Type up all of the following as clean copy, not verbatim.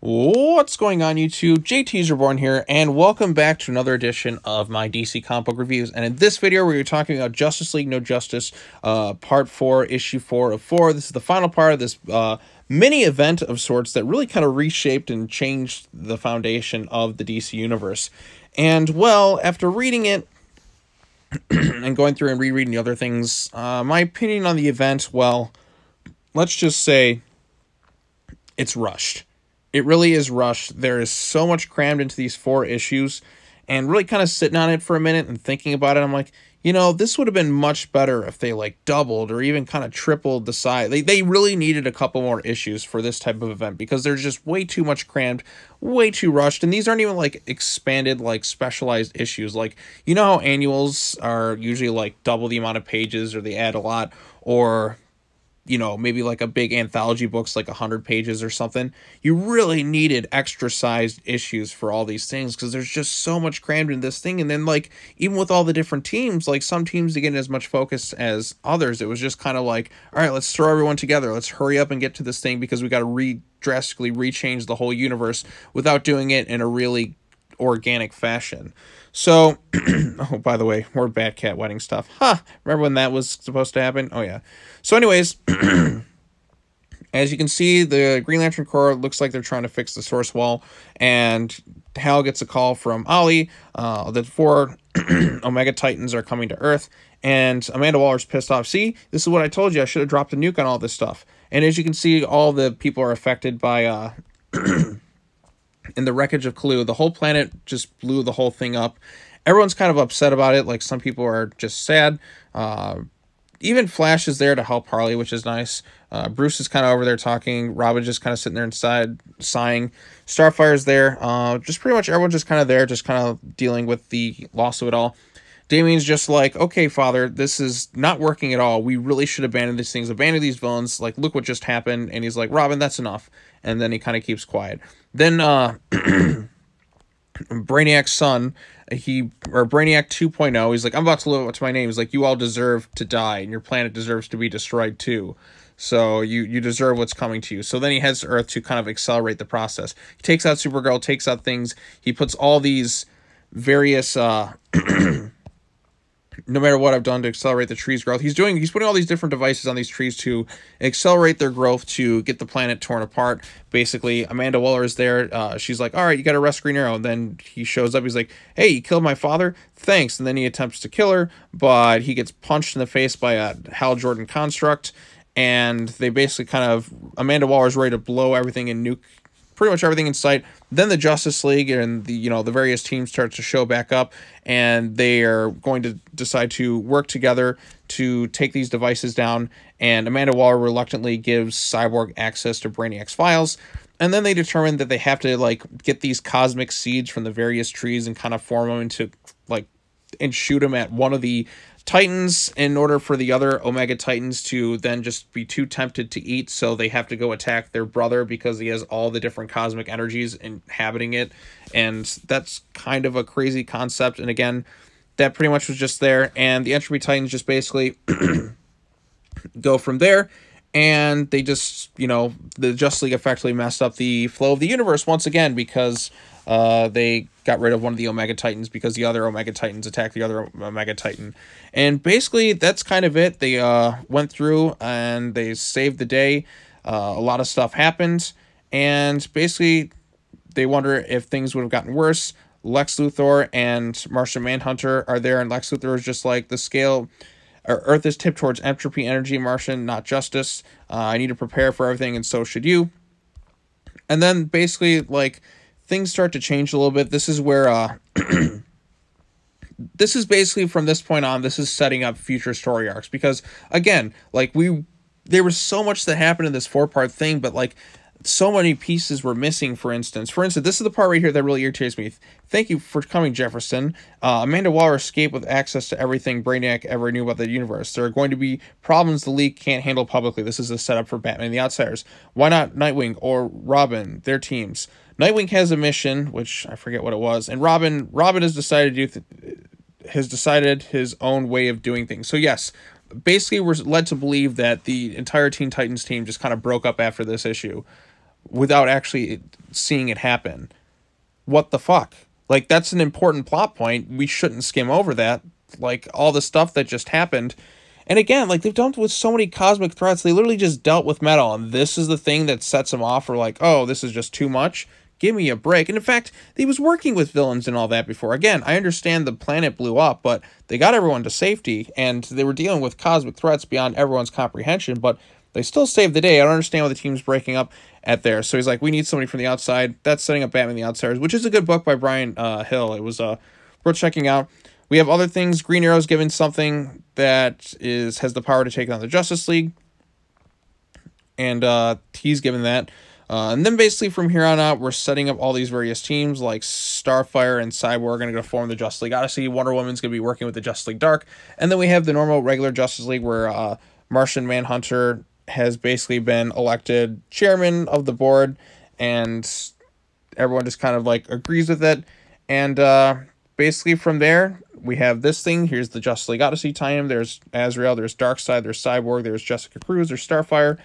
What's going on, YouTube? JT's Reborn here, and welcome back to another edition of my DC comic book reviews. And in this video, we're talking about Justice League No Justice, Part 4, Issue 4 of 4. This is the final part of this mini event of sorts that really kind of reshaped and changed the foundation of the DC Universe. And, well, after reading it and going through and rereading the other things, my opinion on the event, well, let's just say it's rushed. It really is rushed. There is so much crammed into these 4 issues, and really kind of sitting on it for a minute and thinking about it, I'm like, you know, this would have been much better if they like doubled or even kind of tripled the size. They really needed a couple more issues for this type of event because there's just way too much crammed, way too rushed, and these aren't even like expanded, like specialized issues. Like, you know how annuals are usually like double the amount of pages, or they add a lot, or you know, maybe like a big anthology book's like 100 pages or something. You really needed extra sized issues for all these things because there's just so much crammed in this thing. And then like, even with all the different teams, like some teams didn't get as much focus as others. It was just kind of like, all right, let's throw everyone together. Let's hurry up and get to this thing because we got to drastically rechange the whole universe without doing it in a really organic fashion. So, oh, by the way, more Batcat wedding stuff. Remember when that was supposed to happen? Oh, yeah. So anyways, as you can see, the Green Lantern Corps looks like they're trying to fix the source wall, and Hal gets a call from Ollie that 4 Omega Titans are coming to Earth, and Amanda Waller's pissed off. See, this is what I told you. I should have dropped a nuke on all this stuff. And as you can see, all the people are affected by in the wreckage of Clue. The whole planet just blew the whole thing up. Everyone's kind of upset about it. Like, some people are just sad. Even Flash is there to help Harley, which is nice. Bruce is kind of over there talking. Robin just kind of sitting there inside sighing. Starfire's there. Just pretty much everyone's just kind of there, just kind of dealing with the loss of it all. Damien's just like, okay, Father, this is not working at all. We really should abandon these things, abandon these villains. Like, look what just happened. And he's like, Robin, that's enough. And then he kind of keeps quiet. Then Brainiac's son, Brainiac 2.0, he's like, I'm about to live up to my name. He's like, you all deserve to die, and your planet deserves to be destroyed too. So you deserve what's coming to you. So then he heads to Earth to kind of accelerate the process. He takes out Supergirl, takes out things. He puts all these various no matter what I've done to accelerate the tree's growth. He's putting all these different devices on these trees to accelerate their growth to get the planet torn apart. Basically, Amanda Waller is there. She's like, all right, you got to arrest Green Arrow. And then he shows up. He's like, hey, you killed my father? Thanks. And then he attempts to kill her, but he gets punched in the face by a Hal Jordan construct. And they basically kind of, Amanda Waller's ready to blow everything and nuke pretty much everything in sight. Then the Justice League and the various teams start to show back up, and they are going to decide to work together to take these devices down. And Amanda Waller reluctantly gives Cyborg access to Brainiac's files. And then they determine that they have to like get these cosmic seeds from the various trees and kind of form them into and shoot them at one of the Titans in order for the other Omega Titans to then just be too tempted to eat, so they have to go attack their brother because he has all the different cosmic energies inhabiting it. And that's kind of a crazy concept, and again, that pretty much was just there, and the Entropy Titans just basically go from there, and they just, the Justice League effectively messed up the flow of the universe once again because they got rid of one of the Omega Titans because the other Omega Titans attacked the other Omega Titan. And basically, that's kind of it. They went through and they saved the day. A lot of stuff happened. And basically, they wonder if things would have gotten worse. Lex Luthor and Martian Manhunter are there. And Lex Luthor is just like, the scale... Earth is tipped towards entropy energy, Martian, not justice. I need to prepare for everything, and so should you. And then, basically, like... things start to change a little bit. This is where, this is basically from this point on, this is setting up future story arcs. Because, again, like, there was so much that happened in this 4-part thing, but, like, so many pieces were missing, for instance. This is the part right here that really irritates me. Thank you for coming, Jefferson. Amanda Waller escaped with access to everything Brainiac ever knew about the universe. There are going to be problems the League can't handle publicly. This is a setup for Batman and the Outsiders. Why not Nightwing or Robin, their teams? Nightwing has a mission, which I forget what it was, and Robin has decided his own way of doing things. So yes, basically we're led to believe that the entire Teen Titans team just kind of broke up after this issue, without actually seeing it happen. What the fuck? Like, that's an important plot point. We shouldn't skim over that. Like, all the stuff that just happened. And again, like, they've done with so many cosmic threats, they literally just dealt with metal, and this is the thing that sets them off for, like, oh, this is just too much? Give me a break. And in fact, he was working with villains and all that before. Again, I understand the planet blew up, but they got everyone to safety, and they were dealing with cosmic threats beyond everyone's comprehension, but they still saved the day. I don't understand why the team's breaking up at there. So he's like, we need somebody from the outside. That's setting up Batman the Outsiders, which is a good book by Brian Hill. It was worth checking out. We have other things. Green Arrow's given something that has the power to take on the Justice League. And he's given that. And then basically from here on out, we're setting up all these various teams like Starfire and Cyborg are going to form the Justice League Odyssey. Wonder Woman's going to be working with the Justice League Dark. And then we have the normal regular Justice League where Martian Manhunter has basically been elected chairman of the board, and everyone just kind of like agrees with it. And basically from there, we have this thing. Here's the Justice League Odyssey tie-in. There's Azrael, there's Darkseid, there's Cyborg, there's Jessica Cruz, there's Starfire,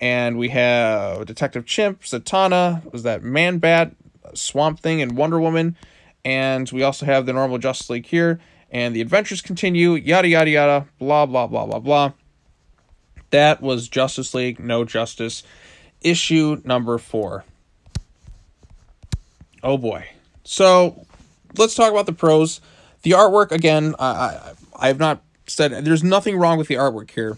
and we have Detective Chimp, Zatanna, was that Man-Bat, Swamp Thing, and Wonder Woman. And we also have the normal Justice League here, and the adventures continue, yada, yada, yada, blah, blah, blah, blah, blah. That was Justice League No Justice, issue number 4. Oh boy. So let's talk about the pros. The artwork, again, I have not said, there's nothing wrong with the artwork here.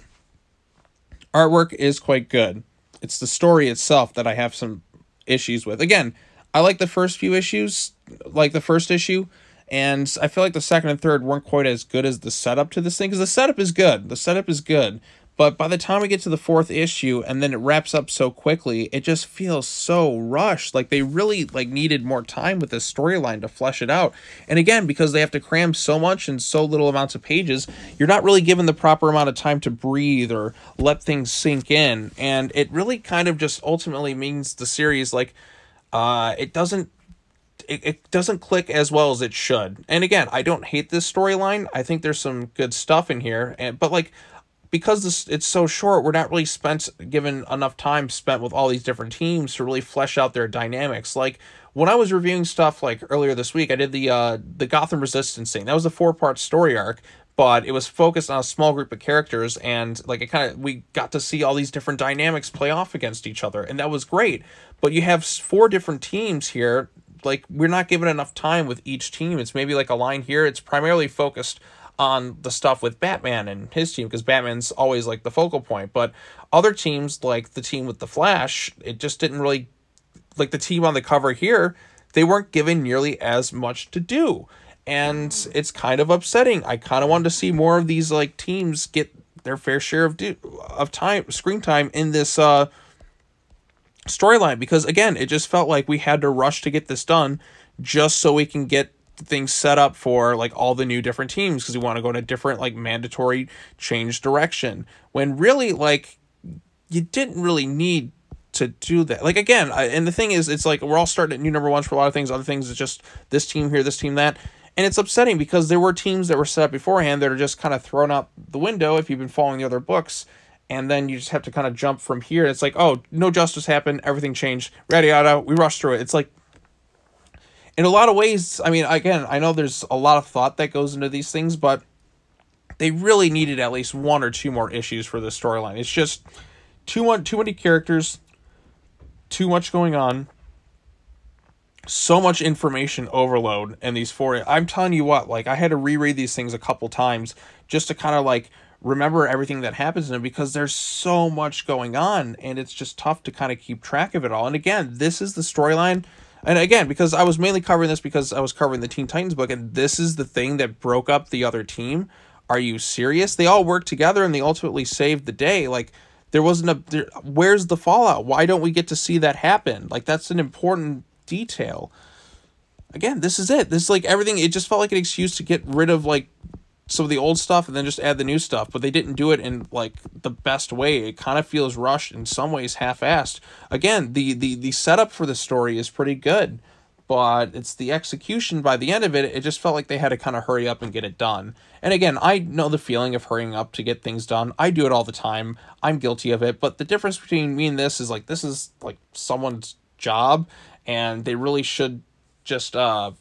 Artwork is quite good. It's the story itself that I have some issues with. Again, I like the first few issues, like the first issue, and I feel like the second and third weren't quite as good as the setup to this thing, because the setup is good. The setup is good. But by the time we get to the 4th issue and then it wraps up so quickly, it just feels so rushed. Like they really needed more time with this storyline to flesh it out. And again, because they have to cram so much in so little amounts of pages, you're not really given the proper amount of time to breathe or let things sink in. And it really kind of just ultimately means the series, it doesn't click as well as it should. And again, I don't hate this storyline. I think there's some good stuff in here, but because it's so short, we're not really given enough time spent with all these different teams to really flesh out their dynamics. Like when I was reviewing stuff earlier this week, I did the Gotham Resistance thing. That was a 4-part story arc, but it was focused on a small group of characters, and we got to see all these different dynamics play off against each other, and that was great. But you have 4 different teams here. We're not given enough time with each team. It's maybe a line here. It's primarily focused on the stuff with Batman and his team, because Batman's always the focal point. But other teams, like the team with the Flash, it just didn't really, the team on the cover here, they weren't given nearly as much to do. And it's kind of upsetting. I kind of wanted to see more of these teams get their fair share of screen time in this storyline, because again, it just felt like we had to rush to get this done just so we can get things set up for all the new different teams, because we want to go in a different mandatory change direction, when really you didn't really need to do that. Again, and the thing is, it's we're all starting at new number ones for a lot of things. Other things it's just this team here, this team that, and it's upsetting because there were teams that were set up beforehand that are just kind of thrown out the window if you've been following the other books, and then you just have to kind of jump from here. It's oh, no justice happened, everything changed, yada yada, we rushed through it. It's in a lot of ways, I mean, again, I know there's a lot of thought that goes into these things, but they really needed at least 1 or 2 more issues for this storyline. It's just too many characters, too much going on, so much information overload in these 4. I'm telling you what, I had to reread these things a couple times just to kind of remember everything that happens in them, because there's so much going on, and it's just tough to kind of keep track of it all. And again, this is the storyline. And again, because I was mainly covering this because I was covering the Teen Titans book, and this is the thing that broke up the other team. Are you serious? They all worked together and they ultimately saved the day. There wasn't where's the fallout? Why don't we get to see that happen? That's an important detail. Again, this is it. This everything, it just felt like an excuse to get rid of some of the old stuff and then just add the new stuff, but they didn't do it in the best way. It kind of feels rushed, in some ways half-assed. Again, the setup for the story is pretty good, but it's the execution by the end of it. It just felt like they had to kind of hurry up and get it done. And again, I know the feeling of hurrying up to get things done. I do it all the time. I'm guilty of it. But the difference between me and this is this is someone's job, and they really should just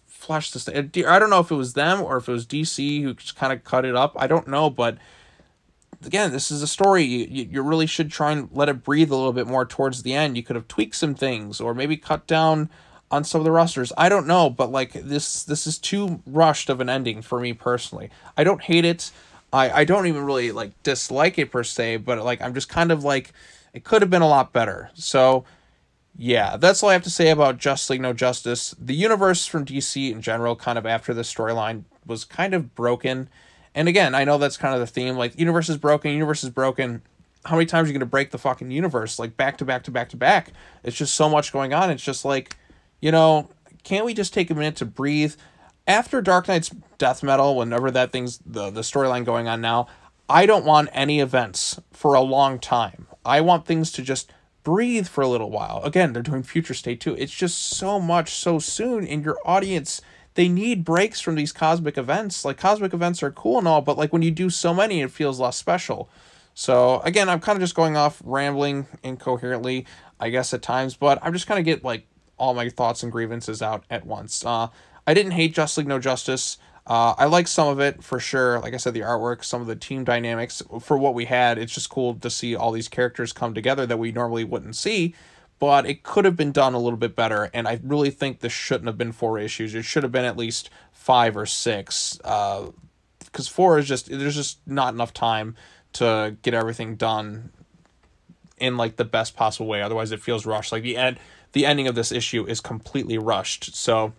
flesh this. I don't know if it was them or if it was DC who just kind of cut it up. I don't know, but again, this is a story. You really should try and let it breathe a little bit more towards the end. You could have tweaked some things or maybe cut down on some of the rosters. I don't know, but like this is too rushed of an ending for me personally. I don't hate it. I don't even really like dislike it per se, but like I'm just kind of like it could have been a lot better. So yeah, that's all I have to say about Justice League No Justice. The universe from DC in general, kind of after this storyline, was kind of broken. And again, I know that's kind of the theme. Like, universe is broken, universe is broken. How many times are you going to break the fucking universe? Like, back to back to back to back. It's just so much going on. It's just like, you know, can't we just take a minute to breathe? After Dark Knight's death metal, whenever that thing's the storyline going on now, I don't want any events for a long time. I want things to just breathe for a little while. Again, they're doing Future State too. It's just so much so soon, and your audience, they need breaks from these cosmic events. Like, cosmic events are cool and all, but like when you do so many, it feels less special. So again, I'm kind of just going off rambling incoherently, I guess, at times, but I'm just kind of get like all my thoughts and grievances out at once. I didn't hate Justice League No Justice. I like some of it for sure. Like I said, the artwork, some of the team dynamics for what we had. It's just cool to see all these characters come together that we normally wouldn't see, but it could have been done a little bit better. And I really think this shouldn't have been 4 issues. It should have been at least 5 or 6. Because 4 is just, there's just not enough time to get everything done in like the best possible way. Otherwise it feels rushed. Like the ending of this issue is completely rushed. So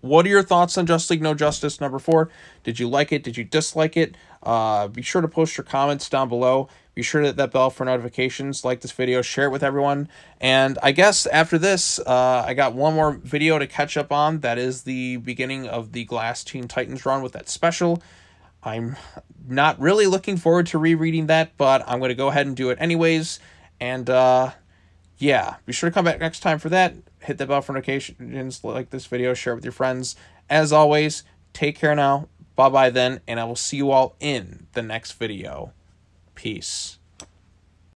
what are your thoughts on Justice League No Justice number 4? Did you like it? Did you dislike it? Be sure to post your comments down below. Be sure to hit that bell for notifications. Like this video, share it with everyone. And I guess after this, I got one more video to catch up on. That is the beginning of the Glass Teen Titans run with that special. I'm not really looking forward to rereading that, but I'm going to go ahead and do it anyways. And yeah, be sure to come back next time for that. Hit the bell for notifications, like this video, share it with your friends. As always, take care now. Bye-bye then, and I will see you all in the next video. Peace.